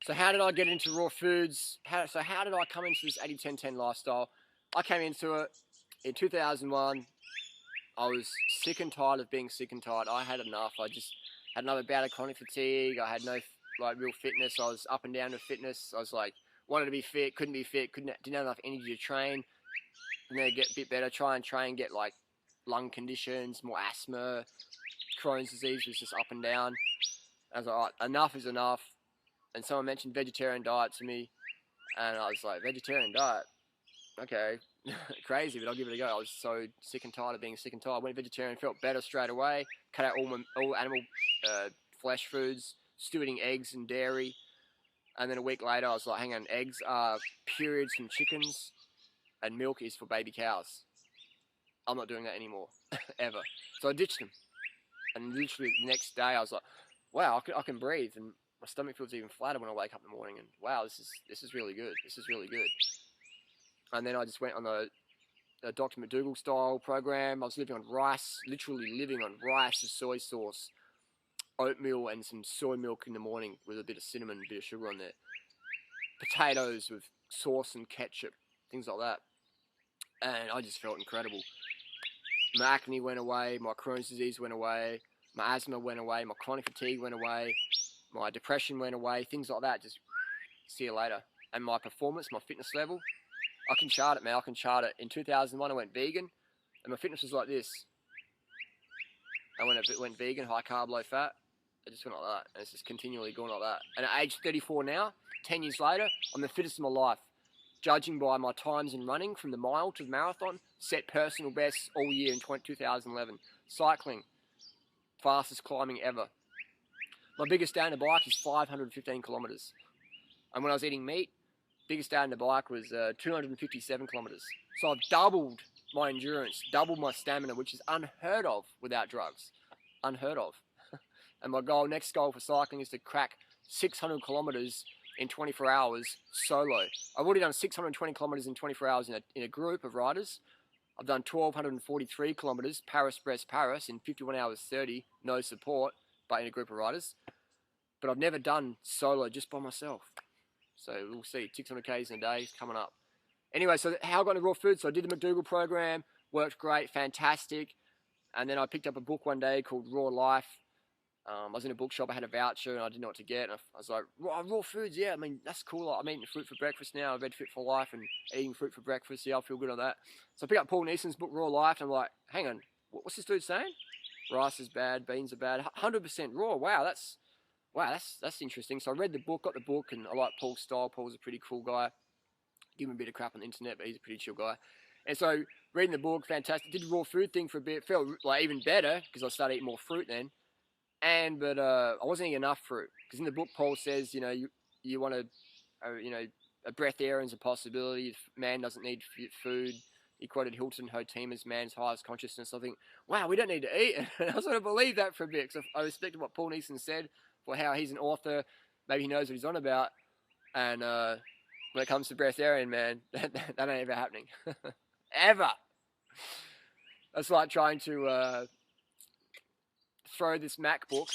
So how did I get into raw foods? How did I come into this 80-10-10 lifestyle? I came into it in 2001. I was sick and tired of being sick and tired. I had enough. I just had another bout of chronic fatigue. I had no real fitness. I was up and down with fitness. I was like, wanted to be fit, couldn't be fit, didn't have enough energy to train. And then get a bit better, try and train, get like lung conditions, more asthma, Crohn's disease was just up and down. I was like, all right, enough is enough. And someone mentioned vegetarian diet to me, and I was like, vegetarian diet? Okay, crazy, but I'll give it a go. I was so sick and tired of being sick and tired. I went vegetarian, felt better straight away, cut out all animal flesh foods, still eating eggs and dairy. And then a week later, I was like, hang on, eggs are periods from chickens, and milk is for baby cows. I'm not doing that anymore, ever. So I ditched them. And literally the next day, I was like, wow, I can breathe. And my stomach feels even flatter when I wake up in the morning. And wow, this is really good. This is really good. And then I just went on the Dr. McDougall style program. I was living on rice, literally living on rice and soy sauce, oatmeal and some soy milk in the morning with a bit of cinnamon and a bit of sugar on there. Potatoes with sauce and ketchup, things like that. And I just felt incredible. My acne went away, my Crohn's disease went away, my asthma went away, my chronic fatigue went away, my depression went away, things like that. Just see you later. And my performance, my fitness level, I can chart it, man. I can chart it. In 2001, I went vegan, and my fitness was like this. I went vegan, high carb, low fat. It just went like that, and it's just continually going like that. And at age 34 now, 10 years later, I'm the fittest of my life. Judging by my times in running from the mile to the marathon, set personal bests all year in 2011. Cycling, fastest climbing ever. My biggest day on the bike is 515 kilometers. And when I was eating meat, biggest day on the bike was 257 kilometers. So I've doubled my endurance, doubled my stamina, which is unheard of without drugs. Unheard of. And my next goal for cycling is to crack 600 kilometers in 24 hours solo. I've already done 620 kilometers in 24 hours in a group of riders. I've done 1,243 kilometers, Paris in 51 hours 30, no support, but in a group of riders. But I've never done solo just by myself. So we'll see, 600 Ks in a day coming up. Anyway, so how I got into raw food, so I did the McDougall program, worked great, fantastic. And then I picked up a book one day called Raw Life. I was in a bookshop, I had a voucher, and I didn't know what to get. And I was like, raw foods, yeah, I mean, that's cool. I'm eating fruit for breakfast now. I've read Fit for Life and eating fruit for breakfast. Yeah, I feel good on that. So I picked up Paul Neeson's book, Raw Life, and I'm like, hang on, what's this dude saying? Rice is bad, beans are bad, 100% raw. Wow, that's interesting. So I read the book, got the book, and I like Paul's style. Paul's a pretty cool guy. Give him a bit of crap on the internet, but he's a pretty chill guy. And so reading the book, fantastic. Did the raw food thing for a bit. Felt like even better because I started eating more fruit then. But I wasn't eating enough fruit because in the book Paul says, you want to, a breath-air is a possibility. Man doesn't need food. He quoted Hilton Ho Team as man's highest consciousness. I think, wow, we don't need to eat. And I sort of believe that for a bit because I respected what Paul Neeson said for how he's an author. Maybe he knows what he's on about. And when it comes to breath-air, man, that ain't ever happening. Ever. That's like trying to throw this MacBook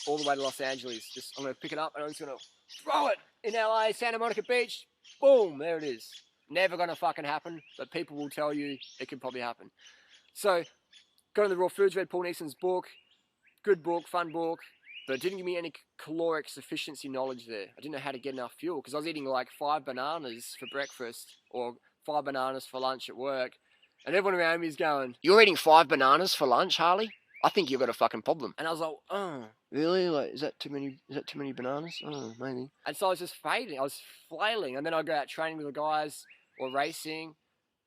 all the way to Los Angeles. I'm going to pick it up and I'm just going to throw it in LA, Santa Monica Beach. Boom, there it is. Never going to fucking happen, but people will tell you it could probably happen. So, got into the raw foods, read Paul Neeson's book. Good book, fun book, but it didn't give me any caloric sufficiency knowledge there. I didn't know how to get enough fuel because I was eating like 5 bananas for breakfast or 5 bananas for lunch at work. And everyone around me is going, "You're eating 5 bananas for lunch, Harley? I think you've got a fucking problem." And I was like, "Oh, really? Like, is that too many bananas? Oh, maybe." And so I was just fading. I was flailing. And then I'd go out training with the guys or racing,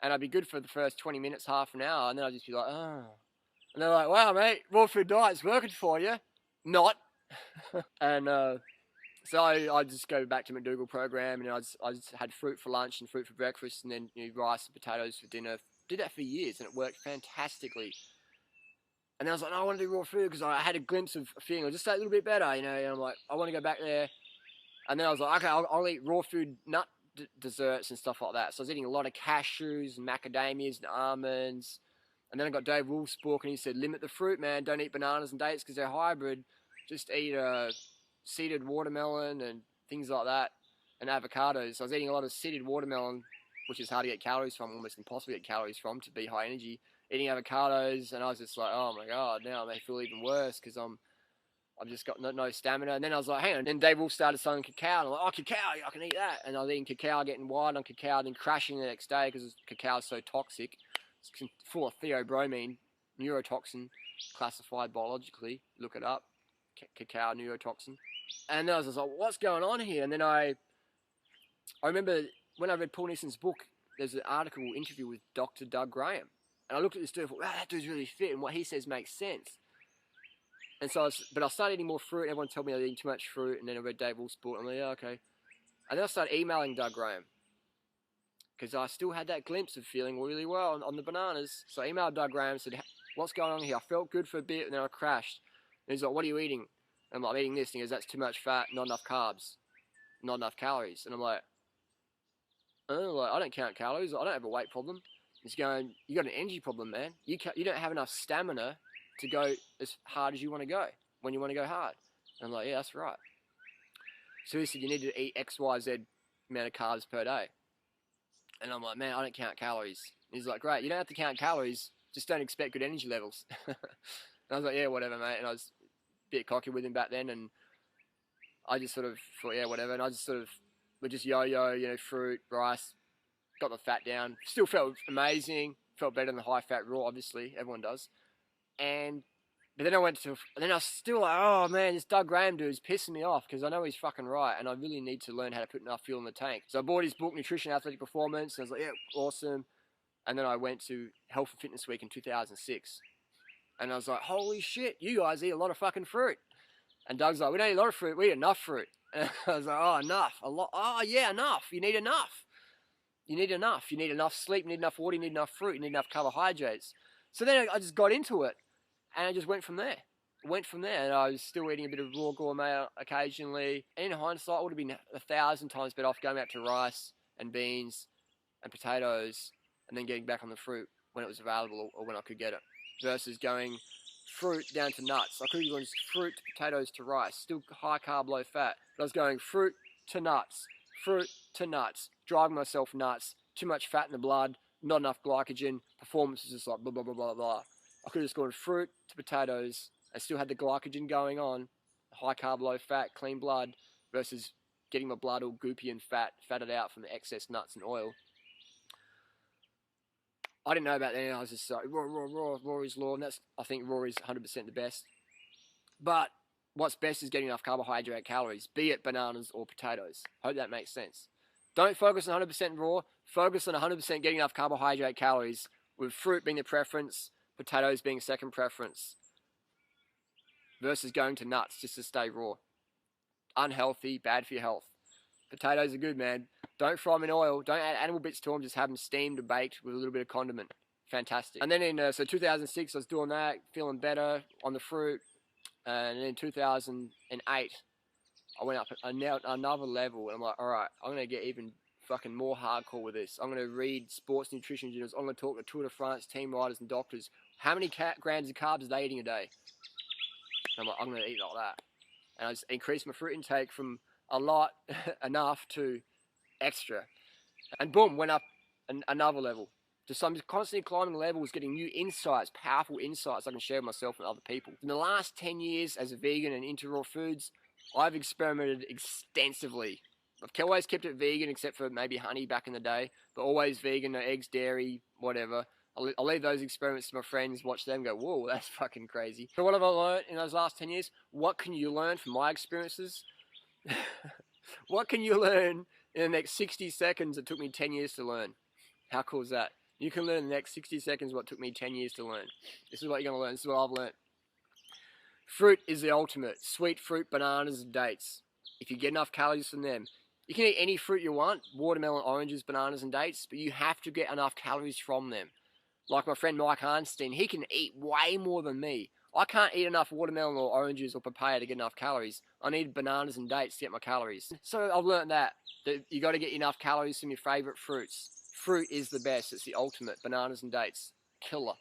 and I'd be good for the first 20 minutes, half an hour, and then I'd just be like, "Oh." And they're like, "Wow, mate, raw food diet's working for you." Not. And so I just go back to McDougall program, and I just had fruit for lunch and fruit for breakfast, and then rice and potatoes for dinner. Did that for years, and it worked fantastically. And then I was like, no, I want to do raw food because I had a glimpse of feeling just a little bit better, and I'm like, I want to go back there. And then I was like, okay, I'll eat raw food, nut desserts and stuff like that. So I was eating a lot of cashews and macadamias and almonds. And then I got Dave Wolf's book, and he said, limit the fruit, man. Don't eat bananas and dates because they're hybrid. Just eat seeded watermelon and things like that, and avocados. I was eating a lot of seeded watermelon, which is hard to get calories from, almost impossible to get calories from, to be high energy. Eating avocados, and I was just like, oh my god, now I may feel even worse because I've just got no stamina. And then I was like, hang on. And then Dave Wolf started selling cacao, and I'm like, oh, cacao, yeah, I can eat that. And I was eating cacao, getting wild on cacao, then crashing the next day because cacao is so toxic. It's full of theobromine, neurotoxin, classified biologically. Look it up, cacao neurotoxin. And then I was just like, what's going on here? And then I remember when I read Paul Nison's book, there's an interview with Dr. Doug Graham. And I looked at this dude and thought, wow, that dude's really fit, and what he says makes sense. And so, but I started eating more fruit. Everyone told me I was eating too much fruit, and then I read Dave Wolf's book. I'm like, yeah, okay. And then I started emailing Doug Graham, because I still had that glimpse of feeling really well on the bananas. So I emailed Doug Graham and said, what's going on here? I felt good for a bit, and then I crashed. And he's like, what are you eating? And I'm like, I'm eating this. And he goes, that's too much fat, not enough carbs, not enough calories. And I'm like, oh, I don't count calories. I don't have a weight problem. He's going, you got an energy problem, man. You don't have enough stamina to go as hard as you want to go when you want to go hard. And I'm like, yeah, that's right. So he said, you need to eat X, Y, Z amount of carbs per day. And I'm like, man, I don't count calories. And he's like, great, you don't have to count calories, just don't expect good energy levels. And I was like, yeah, whatever, mate. And I was a bit cocky with him back then, and I just sort of thought, yeah, whatever. And I just sort of would just yo-yo, you know, fruit, rice, got the fat down. Still felt amazing. Felt better than the high-fat raw, obviously. Everyone does. But then I went to, and then I was still like, oh man, this Doug Graham dude's pissing me off, because I know he's fucking right, and I really need to learn how to put enough fuel in the tank. So I bought his book, Nutrition Athletic Performance, and I was like, yeah, awesome. And then I went to Health and Fitness Week in 2006. And I was like, holy shit, you guys eat a lot of fucking fruit. And Doug's like, we don't eat a lot of fruit, we eat enough fruit. And I was like, oh, enough, a lot, oh yeah, enough, you need enough. You need enough. You need enough sleep, you need enough water, you need enough fruit, you need enough carbohydrates. So then I just got into it, and I just went from there. And I was still eating a bit of raw gourmet occasionally. And in hindsight, it would have been 1,000 times better off going back to rice and beans and potatoes and then getting back on the fruit when it was available or when I could get it, versus going fruit down to nuts. I could have gone fruit to potatoes to rice, still high carb, low fat. But I was going fruit to nuts, driving myself nuts, too much fat in the blood, not enough glycogen, performance is just like blah, blah, blah, blah, blah. I could have just gone fruit to potatoes. I still had the glycogen going on, high carb, low fat, clean blood, versus getting my blood all goopy and fatted out from the excess nuts and oil. I didn't know about that. I was just like, raw is law, and that's, I think raw is 100% the best. But what's best is getting enough carbohydrate calories, be it bananas or potatoes. Hope that makes sense. Don't focus on 100% raw, focus on 100% getting enough carbohydrate calories, with fruit being the preference, potatoes being second preference, versus going to nuts just to stay raw. Unhealthy, bad for your health. Potatoes are good, man. Don't fry them in oil. Don't add animal bits to them. Just have them steamed or baked with a little bit of condiment. Fantastic. And then in so 2006, I was doing that, feeling better on the fruit. And in 2008, I went up another level. And I'm like, all right, I'm going to get even fucking more hardcore with this. I'm going to read sports nutrition journals. I'm going to talk to Tour de France team riders and doctors. How many grams of carbs are they eating a day? And I'm like, I'm going to eat like that. And I just increased my fruit intake from a lot, enough, to extra. And boom, went up another level. Just I'm just constantly climbing levels, getting new insights, powerful insights I can share with myself and other people. In the last 10 years as a vegan and into raw foods, I've experimented extensively. I've always kept it vegan, except for maybe honey back in the day, but always vegan, no eggs, dairy, whatever. I'll leave those experiments to my friends, watch them go, whoa, that's fucking crazy. So what have I learned in those last 10 years? What can you learn from my experiences? What can you learn in the next 60 seconds that took me 10 years to learn? How cool is that? You can learn in the next 60 seconds what took me 10 years to learn. This is what you're going to learn. This is what I've learned. Fruit is the ultimate. Sweet fruit, bananas, and dates. If you get enough calories from them, you can eat any fruit you want, watermelon, oranges, bananas, and dates, but you have to get enough calories from them. Like my friend Mike Arnstein, he can eat way more than me. I can't eat enough watermelon or oranges or papaya to get enough calories. I need bananas and dates to get my calories. So I've learned that you got to get enough calories from your favorite fruits. Fruit is the best. It's the ultimate. Bananas and dates. Killer.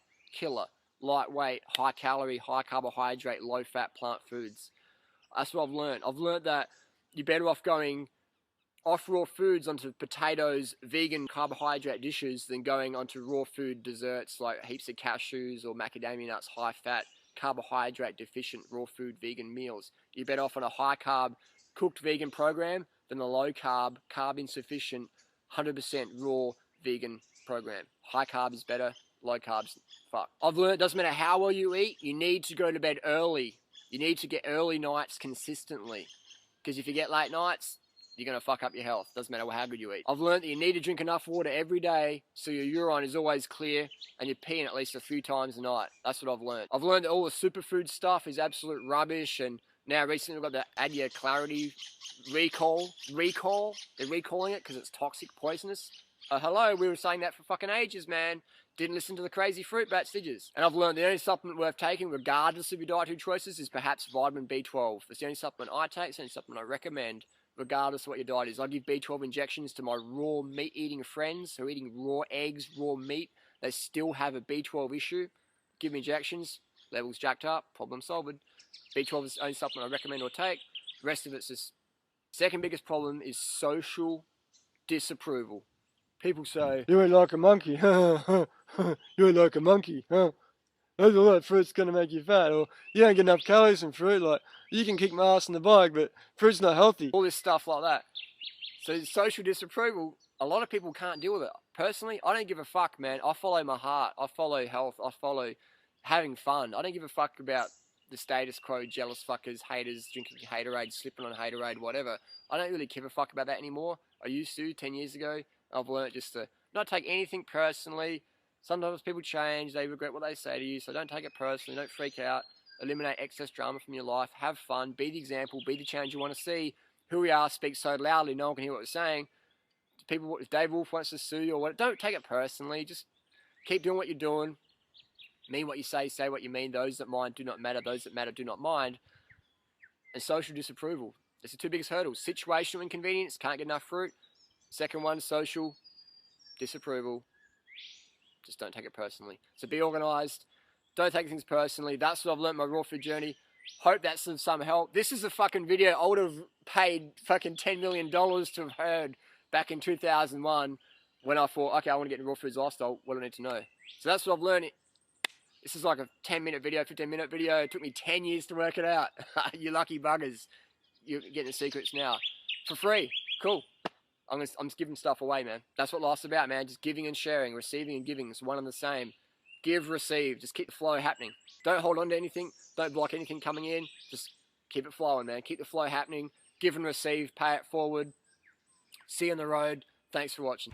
Lightweight, high calorie, high carbohydrate, low fat plant foods. That's what I've learned. I've learned that you're better off going off raw foods onto potatoes, vegan carbohydrate dishes than going onto raw food desserts like heaps of cashews or macadamia nuts, high fat, carbohydrate deficient raw food vegan meals. You're better off on a high carb cooked vegan program than the low carb, carb insufficient, 100% raw vegan program. High carb is better, low carbs, fuck. I've learned it doesn't matter how well you eat, you need to go to bed early. You need to get early nights consistently. Because if you get late nights, you're going to fuck up your health. Doesn't matter how good you eat. I've learned that you need to drink enough water every day so your urine is always clear and you're peeing at least a few times a night. That's what I've learned. I've learned that all the superfood stuff is absolute rubbish, and now recently we've got the Adia Clarity recall. They're recalling it because it's toxic, poisonous. Hello, we were saying that for fucking ages, man. Didn't listen to the crazy fruit bats, did you? And I've learned the only supplement worth taking, regardless of your dietary choices, is perhaps vitamin B12. It's the only supplement I take, it's the only supplement I recommend, regardless of what your diet is. I give B12 injections to my raw meat-eating friends who are eating raw eggs, raw meat. They still have a B12 issue. Give me injections, levels jacked up, problem solved. B12 is the only supplement I recommend or take. The rest of it's just... Second biggest problem is social disapproval. People say, you ain't like a monkey, you ain't like a monkey, huh? That's all that fruit's gonna make you fat, or you don't get enough calories from fruit, like, you can kick my ass in the bike, but fruit's not healthy. All this stuff like that. So social disapproval, a lot of people can't deal with it. Personally, I don't give a fuck, man. I follow my heart, I follow health, I follow having fun. I don't give a fuck about the status quo, jealous fuckers, haters, drinking haterade, slipping on haterade, whatever. I don't really give a fuck about that anymore. I used to 10 years ago. I've learned just to not take anything personally. Sometimes people change, they regret what they say to you, so don't take it personally, don't freak out. Eliminate excess drama from your life, have fun, be the example, be the change you want to see. Who we are speaks so loudly, no one can hear what we're saying. People, if Dave Wolf wants to sue you or what, don't take it personally, just keep doing what you're doing. Mean what you say what you mean. Those that mind do not matter, those that matter do not mind. And social disapproval. It's the two biggest hurdles. Situational inconvenience, can't get enough fruit. Second one, social disapproval. Just don't take it personally. So be organised. Don't take things personally. That's what I've learned my raw food journey. Hope that's of some help. This is a fucking video I would have paid fucking $10 million to have heard back in 2001 when I thought, okay, I want to get into raw foods lifestyle. What do I need to know? So that's what I've learned. This is like a 10-minute video, 15-minute video. It took me 10 years to work it out. You lucky buggers. You're getting the secrets now. For free. Cool. I'm just giving stuff away, man. That's what life's about, man. Just giving and sharing, receiving and giving. It's one and the same. Give, receive. Just keep the flow happening. Don't hold on to anything. Don't block anything coming in. Just keep it flowing, man. Keep the flow happening. Give and receive. Pay it forward. See you on the road. Thanks for watching.